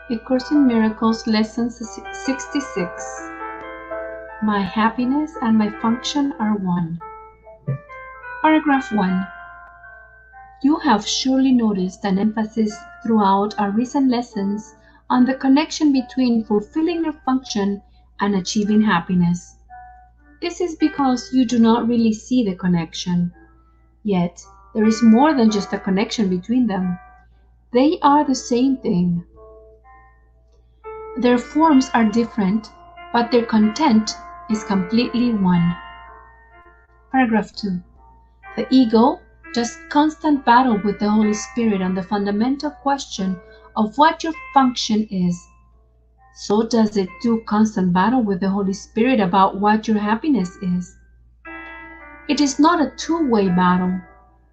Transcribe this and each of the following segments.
A Course in Miracles, Lesson 66. My happiness and my function are one. Paragraph 1. You have surely noticed an emphasis throughout our recent lessons on the connection between fulfilling your function and achieving happiness. This is because you do not really see the connection. Yet, there is more than just a connection between them. They are the same thing. Their forms are different, but their content is completely one. Paragraph 2. The ego does constant battle with the Holy Spirit on the fundamental question of what your function is. So does it do constant battle with the Holy Spirit about what your happiness is. It is not a two-way battle.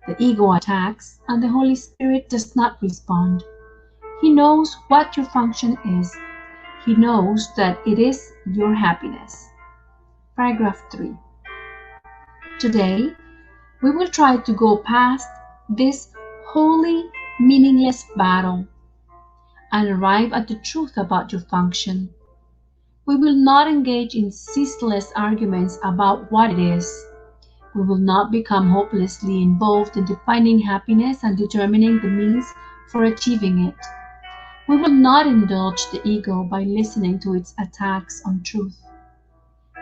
The ego attacks, and the Holy Spirit does not respond. He knows what your function is. He knows that it is your happiness. Paragraph 3. Today, we will try to go past this wholly meaningless battle and arrive at the truth about your function. We will not engage in ceaseless arguments about what it is. We will not become hopelessly involved in defining happiness and determining the means for achieving it. We will not indulge the ego by listening to its attacks on truth.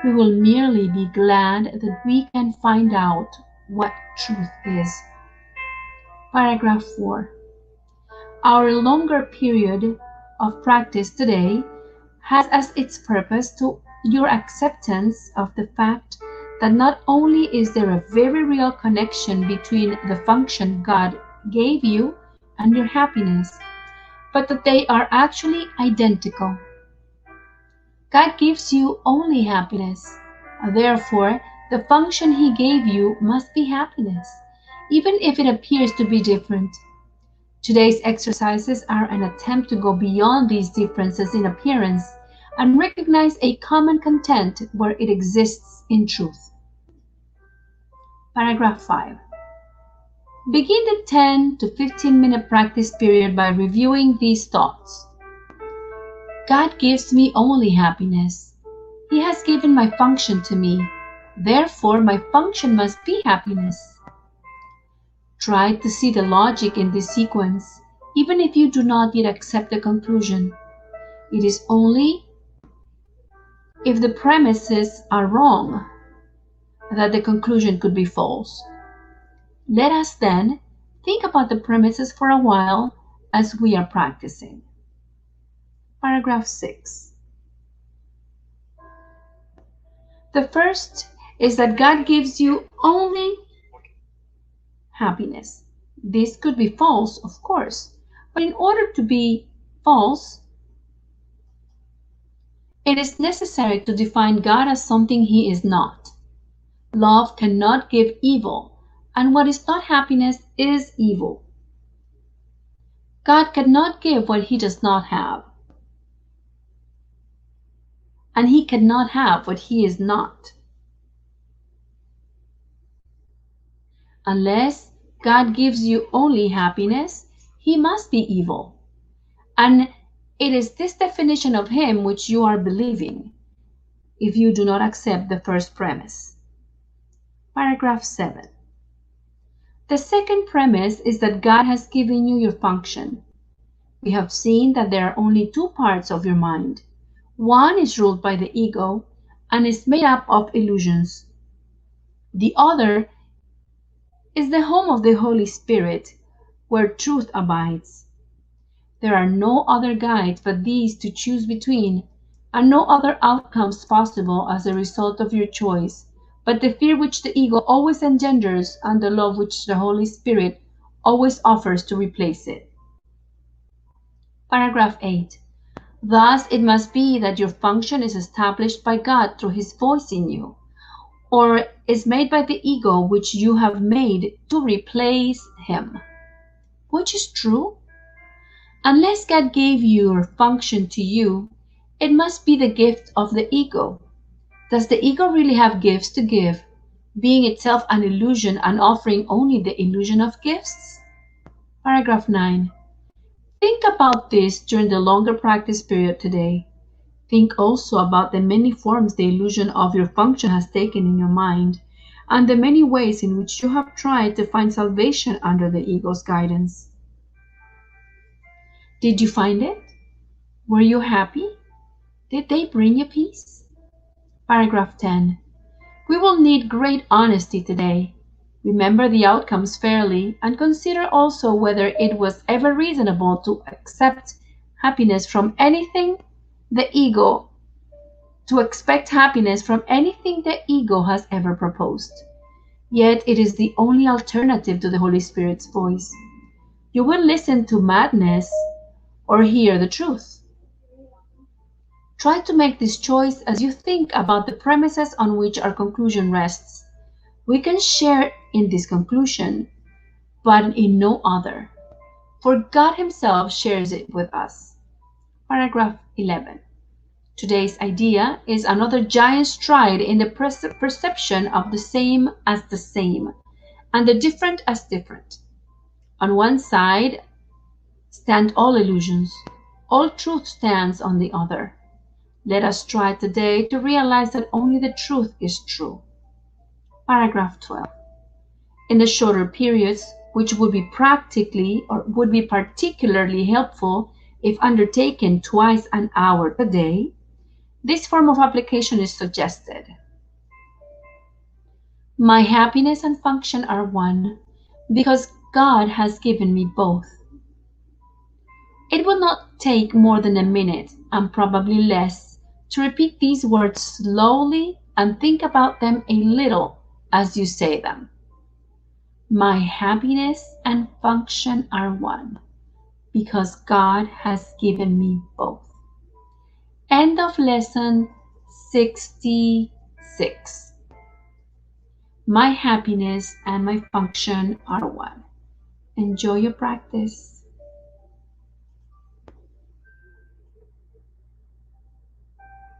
We will merely be glad that we can find out what truth is. Paragraph 4. Our longer period of practice today has as its purpose to your acceptance of the fact that not only is there a very real connection between the function God gave you and your happiness, but that they are actually identical. God gives you only happiness. Therefore, the function He gave you must be happiness, even if it appears to be different. Today's exercises are an attempt to go beyond these differences in appearance and recognize a common content where it exists in truth. Paragraph 5. Begin the 10 to 15-minute practice period by reviewing these thoughts. God gives me only happiness. He has given my function to me. Therefore, my function must be happiness. Try to see the logic in this sequence, even if you do not yet accept the conclusion. It is only if the premises are wrong that the conclusion could be false. Let us then think about the premises for a while as we are practicing. Paragraph 6. The first is that God gives you only happiness. This could be false, of course, but in order to be false, it is necessary to define God as something He is not. Love cannot give evil, and what is not happiness is evil. God cannot give what He does not have, and He cannot have what He is not. Unless God gives you only happiness, He must be evil. And it is this definition of Him which you are believing if you do not accept the first premise. Paragraph 7. The second premise is that God has given you your function. We have seen that there are only two parts of your mind. One is ruled by the ego and is made up of illusions. The other is the home of the Holy Spirit, where truth abides. There are no other guides but these to choose between, and no other outcomes possible as a result of your choice, but the fear which the ego always engenders and the love which the Holy Spirit always offers to replace it. Paragraph 8. Thus, it must be that your function is established by God through His voice in you, or is made by the ego which you have made to replace Him. Which is true? Unless God gave your function to you, it must be the gift of the ego. Does the ego really have gifts to give, being itself an illusion and offering only the illusion of gifts? Paragraph 9. Think about this during the longer practice period today. Think also about the many forms the illusion of your function has taken in your mind, and the many ways in which you have tried to find salvation under the ego's guidance. Did you find it? Were you happy? Did they bring you peace? Paragraph 10. We will need great honesty today. Remember the outcomes fairly and consider also whether it was ever reasonable to accept happiness from anything the ego to expect happiness from anything the ego has ever proposed. Yet it is the only alternative to the Holy Spirit's voice. You will listen to madness or hear the truth. Try to make this choice as you think about the premises on which our conclusion rests. We can share in this conclusion, but in no other, for God Himself shares it with us. Paragraph 11. Today's idea is another giant stride in the perception of the same as the same, and the different as different. On one side stand all illusions, all truth stands on the other. Let us try today to realize that only the truth is true. Paragraph 12. In the shorter periods, which would be particularly helpful if undertaken twice an hour per day, this form of application is suggested. My happiness and function are one, because God has given me both. It will not take more than a minute, and probably less, to repeat these words slowly and think about them a little as you say them. My happiness and function are one, because God has given me both. End of lesson 66. My happiness and my function are one. Enjoy your practice.